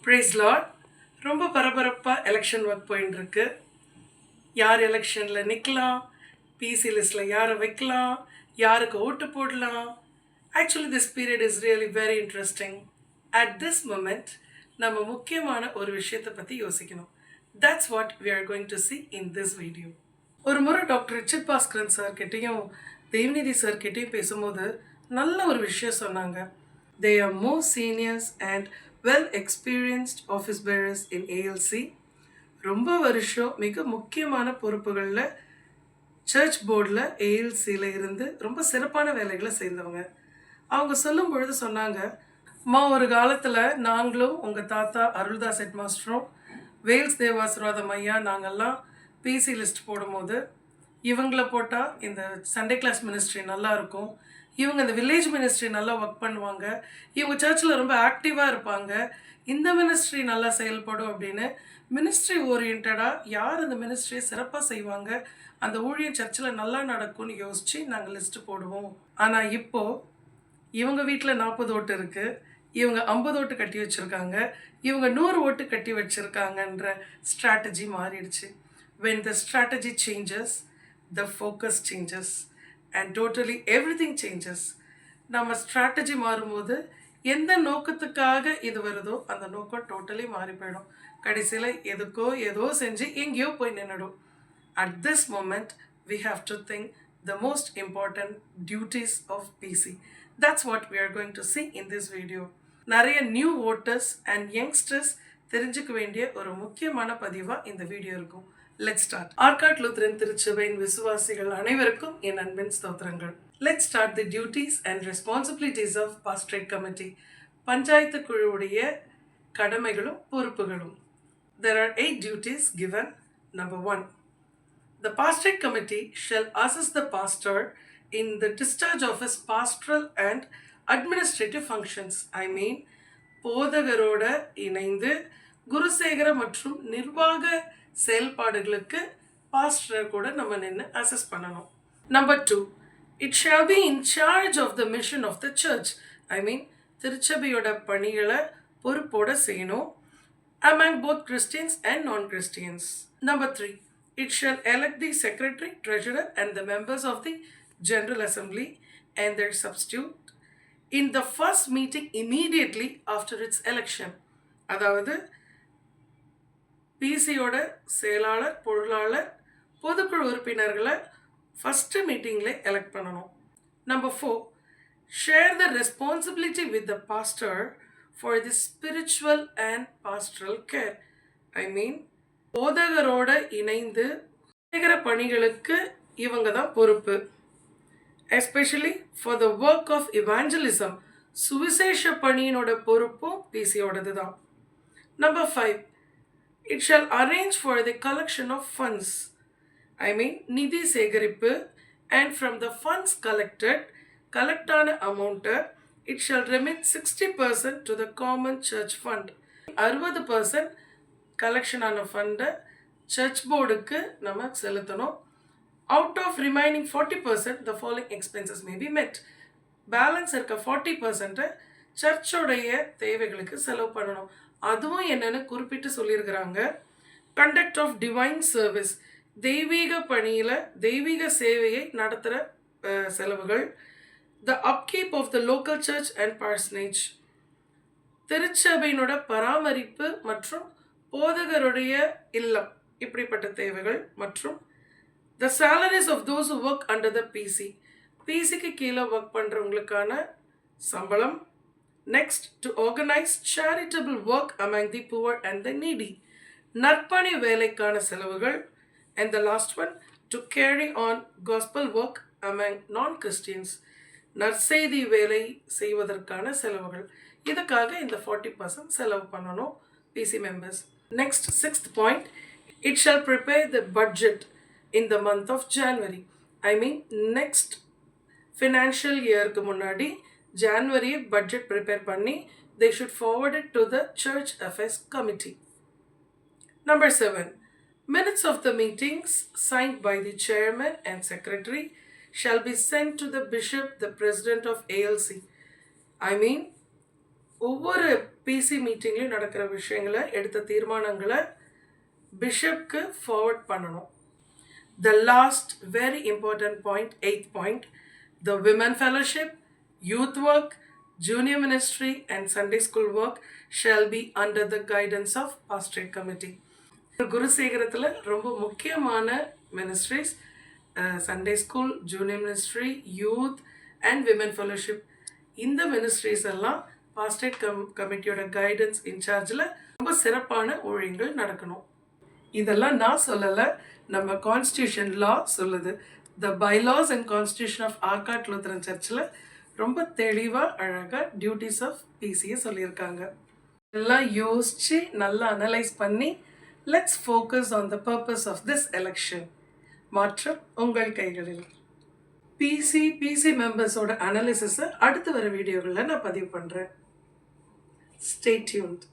Price Lord. ரொம்ப பரபரப்பாக election work போயின்னு இருக்கு. யார் எலெக்ஷனில் நிற்கலாம், பிசி லிஸ்ட்டில் யாரை வைக்கலாம், யாருக்கு ஓட்டு போடலாம். Actually this period is really very interesting. At this moment நம்ம முக்கியமான ஒரு விஷயத்தை பற்றி யோசிக்கணும். That's what we are going to see in this video. ஒரு முறை டாக்டர் ரிச்சர்ட் பாஸ்கரன் சார்கிட்டையும் தேவ்நிதி சார்கிட்டையும் பேசும்போது நல்ல ஒரு விஷயம் சொன்னாங்க. They are more seniors and well experienced office bearers in ALC. ரொம்ப வருஷம் மிக முக்கியமான பொறுப்புகளில் சர்ச் போர்டில் ஏஎல்சியில் இருந்து ரொம்ப சிறப்பான வேலைகளை செய்தவங்க. அவங்க சொல்லும் பொழுது சொன்னாங்க, ஒரு காலத்தில் நாங்களும் உங்கள் தாத்தா அருள்தாஸ் ஹெட் மாஸ்டரும் வேல்ஸ் தேவாசிர்வாதம் ஐயா நாங்கள்லாம் பிசி லிஸ்ட் போடும்போது இவங்களை போட்டால் இந்த சண்டே கிளாஸ் மினிஸ்ட்ரி நல்லாயிருக்கும், இவங்க இந்த வில்லேஜ் மினிஸ்ட்ரி நல்லா ஒர்க் பண்ணுவாங்க, இவங்க சர்ச்சில் ரொம்ப ஆக்டிவாக இருப்பாங்க, இந்த மினிஸ்ட்ரி நல்லா செயல்படும் அப்படின்னு மினிஸ்ட்ரி ஓரியன்டாக யார் அந்த மினிஸ்ட்ரியை சிறப்பாக செய்வாங்க, அந்த ஊழியம் சர்ச்சில் நல்லா நடக்கும்னு யோசித்து நாங்கள் லிஸ்ட்டு போடுவோம். ஆனால் இப்போது இவங்க வீட்டில் 40 ஓட்டு இருக்குது, இவங்க 50 ஓட்டு கட்டி வச்சுருக்காங்க, இவங்க 100 ஓட்டு கட்டி வச்சுருக்காங்கன்ற ஸ்ட்ராட்டஜி மாறிடுச்சு. When the strategy changes, the focus changes and totally everything changes. நம்ம ஸ்ட்ராட்டஜி மாறும்போது எந்த நோக்கத்துக்காக இது வருதோ அந்த நோக்கம் டோட்டலி மாறி போயிடும். கடைசியில் எதுக்கோ ஏதோ செஞ்சு எங்கேயோ போய் நின்றுடும். At this moment we have to think the most important duties of PC. That's what we are going to see in this video. நிறைய நியூ voters and youngsters தெரிஞ்சுக்க வேண்டிய ஒரு முக்கியமான பதிவாக இந்த வீடியோ இருக்கும். Let's start. ஆர்காட் லூத்ரன் திருச்சபையின் விசுவாசிகள் அனைவருக்கும் என் அன்பின் ஸ்தோத்திரங்கள். Let's start the duties and responsibilities of pastorate committee. Panchayat குழுவுடைய கடமைகளும் பொறுப்புகளும். There are 8 duties given. Number 1. The pastorate committee shall assist the pastor in the discharge of his pastoral and administrative functions. I mean, போதகரோட இணைந்து குருசேகர மற்றும் நிர்வாக செயல்பாடுகளுக்கு pastor கூட நம்ம நின்று அசஸ் பண்ணணும். Number 2. It shall be in charge of the mission of the church. I mean, திருச்சபையோட பணிகளை பொறுப்போட செய்யணும் among both Christians and non-Christians. Number 3. It shall elect the secretary, treasurer and the members of the General Assembly and their substitute in the first meeting immediately after its election. அதாவது பிசியோட செயலாளர், பொருளாளர், பொதுக்குழு உறுப்பினர்களை first மீட்டிங்கில் elect பண்ணணும். Number 4. Share the responsibility with the pastor for the spiritual and pastoral care. I mean, போதகரோட இணைந்து பணிகளுக்கு இவங்க தான் பொறுப்பு. Especially for the work of evangelism, சுவிசேஷ பணியினோட பொறுப்பும் பிசியோடது தான். Number 5. It shall arrange for the collection of funds. I mean, நிதி சேகரிப்பு, and from the funds collected, கலெக்டான அமௌண்ட்டை it shall remit 60% to the common church fund. 60% collection ஆன ஃபண்டை சர்ச் போர்டுக்கு நம்ம செலுத்தணும். Out of remaining 40% the following expenses may be met. Balance இருக்க 40% சர்ச்சோடைய தேவைகளுக்கு செலவு பண்ணணும். அதுவும் என்னென்னு குறிப்பிட்டு சொல்லியிருக்கிறாங்க. கண்டக்ட் ஆஃப் டிவைன் சர்வீஸ், தெய்வீக பணியில் தெய்வீக சேவையை நடத்துகிற செலவுகள். The upkeep of the local church and parsonage, திருச்சபையினோட பராமரிப்பு மற்றும் போதகருடைய இல்லம், இப்படிப்பட்ட தேவைகள். மற்றும் the salaries of those who work under the PC, பிசிக்கு கீழே ஒர்க் பண்ணுறவங்களுக்கான சம்பளம். Next, to organize charitable work among the poor and the needy, நற்பணி வேலைக்கான செலவுகள். And the last one, to carry on gospel work among non-Christians, நற்செய்தி வேலை செய்வதற்கான செலவுகள். இதுக்காக இந்த 40% செலவு பண்ணணும் PC members. Next, 6th point, it shall prepare the budget in the month of January. I mean, next financial yearக்கு முன்னாடி ஜான்வரி பட்ஜெட் ப்ரிப்பேர் பண்ணி they should forward it to the church affairs committee. Number 7. Minutes of the meetings signed by the chairman and secretary shall be sent to the bishop, the president of ALC. I mean, ஒவ்வொரு PC மீட்டிங்லையும் நடக்கிற விஷயங்களை எடுத்த தீர்மானங்களை பிஷப்க்கு forward பண்ணணும். The last very important point, 8th point, the women fellowship, youth work, junior ministry and Sunday school work shall be under the guidance of pastorate committee. குருசேகரத்தில் ரொம்ப முக்கியமான ministries Sunday school, junior ministry, youth and women fellowship. இந்த ministries எல்லாம் பாஸ்டேட் கமிட்டியோட guidance இன்சார்ஜில் ரொம்ப சிறப்பான ஊழியங்கள் நடக்கணும். இதெல்லாம் நான் சொல்லலை, நம்ம கான்ஸ்டியூஷன் லா சொல்லுது. The bylaws and constitution of Arcot Lutheran சர்ச்சில் ரொம்ப தெளிவாக அழகாக டியூட்டிஸ் ஆஃப் பிசியை சொல்லியிருக்காங்க. எல்லாம் யோசித்து நல்லா அனலைஸ் பண்ணி let's focus on the purpose of this election. மாற்றம் உங்கள் கைகளில். பிசி மெம்பர்ஸோட அனாலிசிஸை அடுத்து வர வீடியோகளில் நான் பதிவு பண்ணுறேன். Stay tuned.